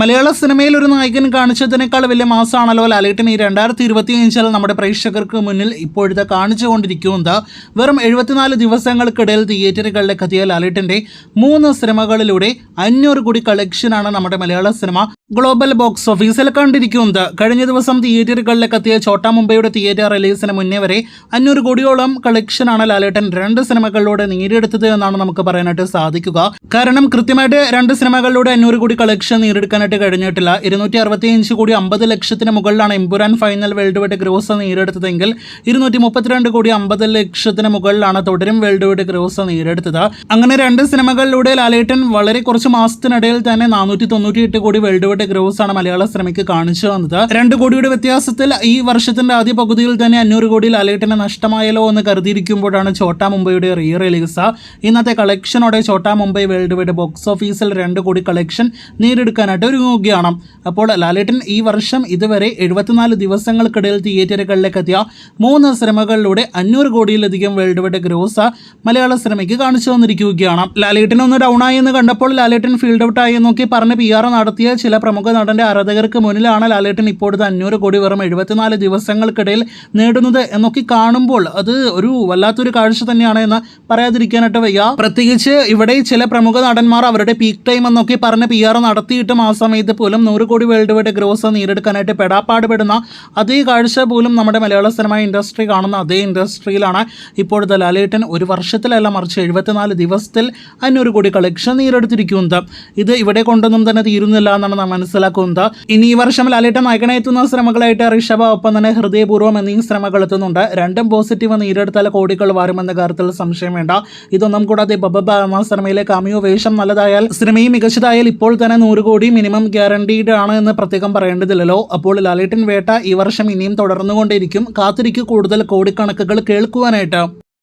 മലയാള സിനിമയിൽ ഒരു നായകൻ കാണിച്ചതിനേക്കാൾ വലിയ മാസമാണല്ലോ ലാലേട്ടൻ ഈ 2025 നമ്മുടെ പ്രേക്ഷകർക്ക് മുന്നിൽ ഇപ്പോഴത്തെ കാണിച്ചുകൊണ്ടിരിക്കുന്നത്. വെറും 74 ദിവസങ്ങൾക്കിടയിൽ തിയേറ്ററുകളിലേക്ക് എത്തിയ ലാലേട്ടൻ്റെ 3 സിനിമകളിലൂടെ 500 കോടി കളക്ഷനാണ് നമ്മുടെ മലയാള സിനിമ ഗ്ലോബൽ ബോക്സ് ഓഫീസിൽ കണ്ടിരിക്കുന്നത്. കഴിഞ്ഞ ദിവസം തിയേറ്ററുകളിലേക്ക് എത്തിയ ഛോട്ടാ മുംബൈയുടെ തിയേറ്റർ റിലീസിന് മുന്നേ വരെ 500 കോടിയോളം കളക്ഷനാണ് ലാലേട്ടൻ 2 സിനിമകളിലൂടെ നേടിയെടുത്തത് എന്നാണ് നമുക്ക് പറയാനായിട്ട് സാധിക്കുക. കാരണം കൃത്യമായിട്ട് 2 സിനിമകളിലൂടെ 500 കോടി കളക്ഷൻ നേടിയെടുക്കാനായിട്ട് കഴിഞ്ഞിട്ടില്ല. 265 കോടി 50 ലക്ഷത്തിന് മുകളിലാണ് Empuraan final worldwide gross നേടിയെടുത്തതെങ്കിൽ 232 കോടി 50 ലക്ഷത്തിന് മുകളിലാണ് തുടരും വേൾഡ് വൈഡ് ഗ്രോസ് നേടിയെടുത്തത്. അങ്ങനെ 2 സിനിമകളിലൂടെ ലാലേട്ടൻ വളരെ കുറച്ച് മാസത്തിനിടയിൽ തന്നെ 498 കോടി വേൾഡ് വൈഡ് ഗ്രോസ് ആണ് മലയാള സിനിമയ്ക്ക് കാണിച്ചു വന്നത്. 2 കോടിയുടെ വ്യത്യാസത്തിൽ ഈ വർഷത്തിന്റെ ആദ്യ പകുതിയിൽ തന്നെ 500 കോടി ലാലേട്ടന് നഷ്ടമായല്ലോ എന്ന് കരുതിയിരിക്കുമ്പോഴാണ് ഛോട്ടാ മുംബൈയുടെ റീ റിലീസ്. ഇന്നത്തെ കളക്ഷനോടെ Chotta Mumbai worldwide box ഓഫീസിൽ 2 കോടി കളക്ഷൻ നേടിയെടുക്കാനായിട്ട് ഒരുങ്ങുകയാണ്. അപ്പോൾ ലാലേട്ടൻ ഈ വർഷം ഇതുവരെ 74 ദിവസങ്ങൾക്കിടയിൽ തിയേറ്ററുകളിലേക്ക് എത്തിയ 3 സിനിമകളിലൂടെ 500 കോടിയിലധികം വേൾഡ് വൈഡ് ഗ്രോസ് മലയാള സിനിമയ്ക്ക് കാണിച്ചു വന്നിരിക്കുകയാണ്. ലാലേട്ടൻ ഒന്ന് ഡൗൺ ആയി എന്ന് കണ്ടപ്പോൾ ലാലേട്ടൻ ഫീൽഡ് ഔട്ട് ആയി നോക്കി പറഞ്ഞ് PR നടത്തിയ ചില പ്രമുഖ നടന്റെ ആരാധകർക്ക് മുന്നിലാണ് ലാലേട്ടൻ ഇപ്പോഴത്തെ 500 കോടി വെറും 74 ദിവസങ്ങൾക്കിടയിൽ നേടുന്നത് എന്നൊക്കെ കാണുമ്പോൾ അത് ഒരു വല്ലാത്തൊരു കാഴ്ച തന്നെയാണ് എന്ന് പറയാതിരിക്കാനായിട്ട് വയ്യ. പ്രത്യേകിച്ച് ഇവിടെ ചില പ്രമുഖ നടന്മാർ അവരുടെ പീക്ക് ടൈം എന്നൊക്കെ പറഞ്ഞ് PR നടത്തിയിട്ടും ആ സമയത്ത് പോലും 100 കോടി വേൾഡ് വൈഡ് ഗ്രോസ് നേടിയെടുക്കാനായിട്ട് പെടാപ്പാടുപെടുന്ന അതേ കാഴ്ച പോലും നമ്മുടെ മലയാള സിനിമ ഇൻഡസ്ട്രി കാണുന്ന അതേ ഇൻഡസ്ട്രിയിലാണ് ഇപ്പോഴത്തെ ലാലേട്ടൻ ഒരു വർഷത്തിലല്ല മറിച്ച് 74 ദിവസത്തിൽ 500 കോടി കളക്ഷൻ നേടിയെടുത്തിരിക്കുന്നത്. ഇത് ഇവിടെ കൊണ്ടൊന്നും തന്നെ തീരുന്നില്ല എന്നാണ് നാം മനസ്സിലാക്കുന്നത്. ഇനി ഈ വർഷം ലാലേട്ടൻ നായകനെ എത്തുന്ന സിനിമകളായിട്ട് ഋഷഭ ഒപ്പം തന്നെ ഹൃദയപൂർവ്വം എന്നീ സിനിമകൾ എത്തുന്നുണ്ട്. 2 പോസിറ്റീവ് നേടിയെടുത്താൽ കോടികൾ വരുമെന്ന കാര്യത്തിൽ സംശയം വേണ്ട. ഇതൊന്നും കൂടാതെ ബബബ എന്ന സിനിമയിലെ കാമിയോ വേഷം നല്ലതായാൽ സിനിമയും മികച്ചതായാൽ ഇപ്പോൾ തന്നെ 100 കോടി മിനിമം ഗ്യാരണ്ടീഡ് ആണ് എന്ന് പ്രത്യേകം പറയേണ്ടതില്ലല്ലോ. അപ്പോൾ ലാലേട്ടൻ വേട്ട ഈ വർഷം ഇനിയും തുടർന്നുകൊണ്ടേയിരിക്കും. കാത്തിരിക്കും കൂടുതൽ കോടിക്കണക്കുകൾ കേൾക്കുവാനായിട്ട്.